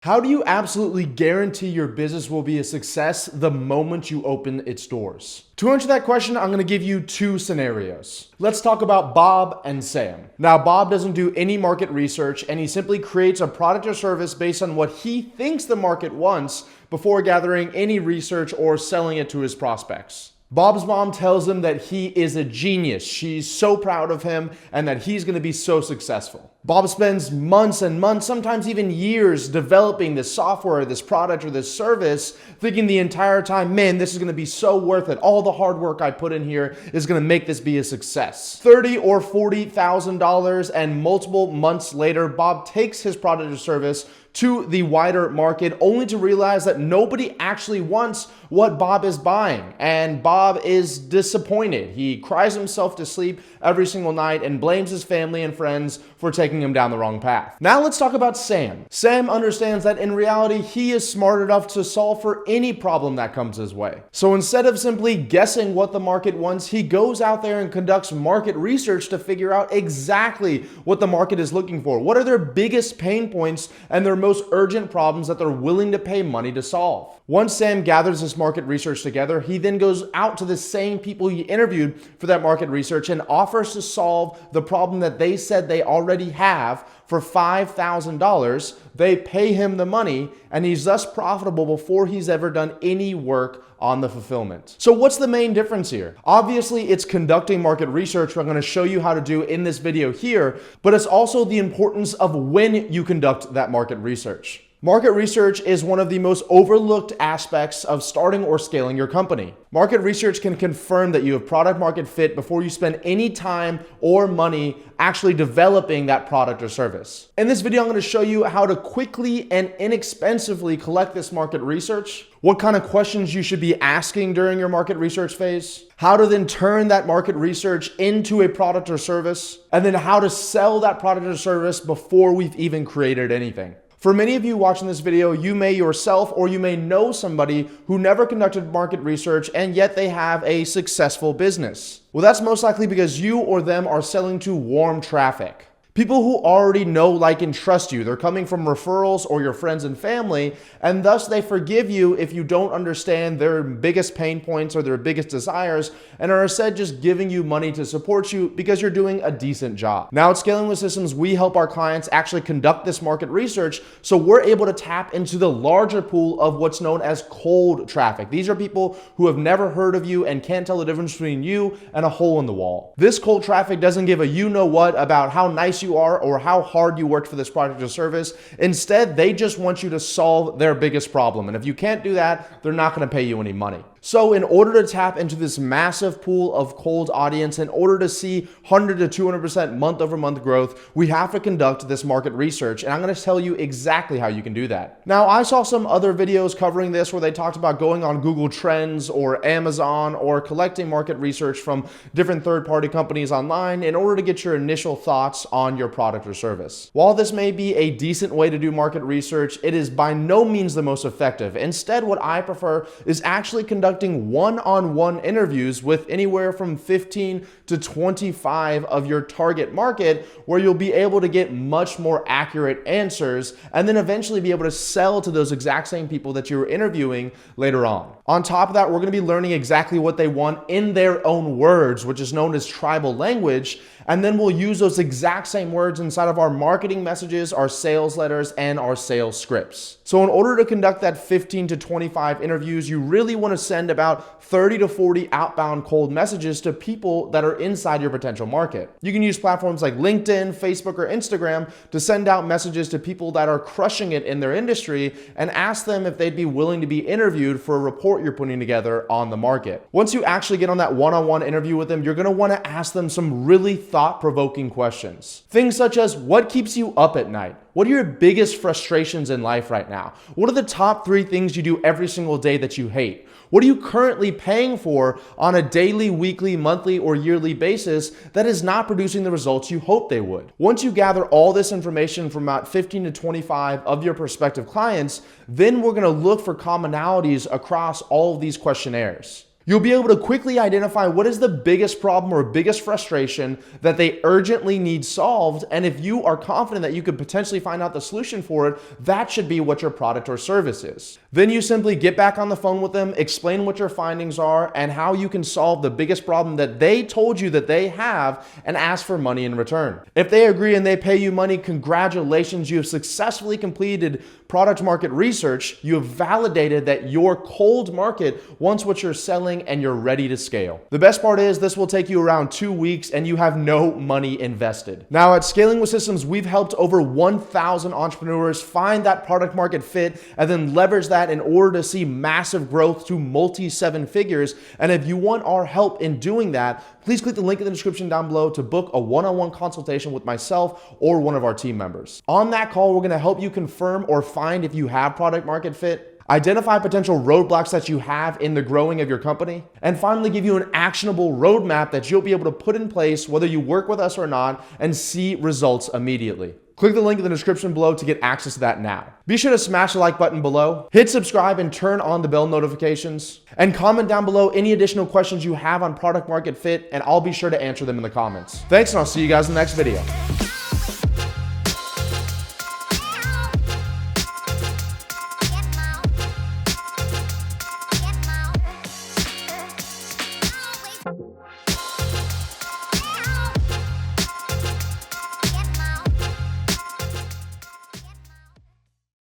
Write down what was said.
How do you absolutely guarantee your business will be a success the moment you open its doors? To answer that question, I'm going to give you two scenarios. Let's talk about Bob and Sam. Now, Bob doesn't do any market research, and he simply creates a product or service based on what he thinks the market wants before gathering any research or selling it to his prospects. Bob's mom tells him that he is a genius. She's so proud of him and that he's going to be so successful. Bob spends months and months, sometimes even years, developing this software, this product, or this service, thinking the entire time, man, this is going to be so worth it. All the hard work I put in here is going to make this be a success. $30,000 or $40,000, and multiple months later, Bob takes his product or service to the wider market, only to realize that nobody actually wants what Bob is buying. And Bob is disappointed. He cries himself to sleep every single night and blames his family and friends for taking him down the wrong path. Now let's talk about Sam. Sam understands that in reality, he is smart enough to solve for any problem that comes his way. So instead of simply guessing what the market wants, he goes out there and conducts market research to figure out exactly what the market is looking for. What are their biggest pain points and their most urgent problems that they're willing to pay money to solve? Once Sam gathers this market research together, he then goes out to the same people he interviewed for that market research and offers to solve the problem that they said they already have for $5,000. They pay him the money, and he's thus profitable before he's ever done any work on the fulfillment. So what's the main difference here? Obviously, it's conducting market research, which I'm going to show you how to do in this video here, but it's also the importance of when you conduct that market research. Market research is one of the most overlooked aspects of starting or scaling your company. Market research can confirm that you have product market fit before you spend any time or money actually developing that product or service. In this video, I'm going to show you how to quickly and inexpensively collect this market research, what kind of questions you should be asking during your market research phase, how to then turn that market research into a product or service, and then how to sell that product or service before we've even created anything. For many of you watching this video, you may yourself or you may know somebody who never conducted market research and yet they have a successful business. Well, that's most likely because you or them are selling to warm traffic. People who already know, like, and trust you. They're coming from referrals or your friends and family, and thus they forgive you if you don't understand their biggest pain points or their biggest desires, and are instead just giving you money to support you because you're doing a decent job. Now at Scaling with Systems, we help our clients actually conduct this market research, so we're able to tap into the larger pool of what's known as cold traffic. These are people who have never heard of you and can't tell the difference between you and a hole in the wall. This cold traffic doesn't give a you-know-what about how nice you are or how hard you worked for this product or service. Instead, they just want you to solve their biggest problem. And if you can't do that, they're not going to pay you any money. So in order to tap into this massive pool of cold audience, in order to see 100 to 200% month over month growth, we have to conduct this market research. And I'm going to tell you exactly how you can do that. Now, I saw some other videos covering this where they talked about going on Google Trends or Amazon or collecting market research from different third-party companies online in order to get your initial thoughts on your product or service. While this may be a decent way to do market research, it is by no means the most effective. Instead, what I prefer is actually conducting one-on-one interviews with anywhere from 15 to 25 of your target market, where you'll be able to get much more accurate answers and then eventually be able to sell to those exact same people that you're interviewing later on. On top of that, we're going to be learning exactly what they want in their own words, which is known as tribal language. And then we'll use those exact same words inside of our marketing messages, our sales letters, and our sales scripts. So in order to conduct that 15 to 25 interviews, you really want to send about 30 to 40 outbound cold messages to people that are inside your potential market. You can use platforms like LinkedIn, Facebook, or Instagram to send out messages to people that are crushing it in their industry and ask them if they'd be willing to be interviewed for a report you're putting together on the market. Once you actually get on that one-on-one interview with them, you're going to want to ask them some really thought-provoking questions. Things such as, what keeps you up at night? What are your biggest frustrations in life right now? What are the top 3 things you do every single day that you hate? What are you currently paying for on a daily, weekly, monthly, or yearly basis that is not producing the results you hope they would? Once you gather all this information from about 15 to 25 of your prospective clients, then we're going to look for commonalities across all of these questionnaires. You'll be able to quickly identify what is the biggest problem or biggest frustration that they urgently need solved. And if you are confident that you could potentially find out the solution for it, that should be what your product or service is. Then you simply get back on the phone with them, explain what your findings are and how you can solve the biggest problem that they told you that they have, and ask for money in return. If they agree and they pay you money, congratulations, you have successfully completed product market research. You have validated that your cold market wants what you're selling and you're ready to scale. The best part is this will take you around 2 weeks and you have no money invested. Now at Scaling with Systems, we've helped over 1,000 entrepreneurs find that product market fit and then leverage that in order to see massive growth to multi-seven figures. And if you want our help in doing that, please click the link in the description down below to book a one-on-one consultation with myself or one of our team members. On that call, we're going to help you confirm or find if you have product market fit, identify potential roadblocks that you have in the growing of your company, and finally give you an actionable roadmap that you'll be able to put in place whether you work with us or not and see results immediately. Click the link in the description below to get access to that now. Be sure to smash the like button below, hit subscribe and turn on the bell notifications, and comment down below any additional questions you have on product market fit, and I'll be sure to answer them in the comments. Thanks, and I'll see you guys in the next video.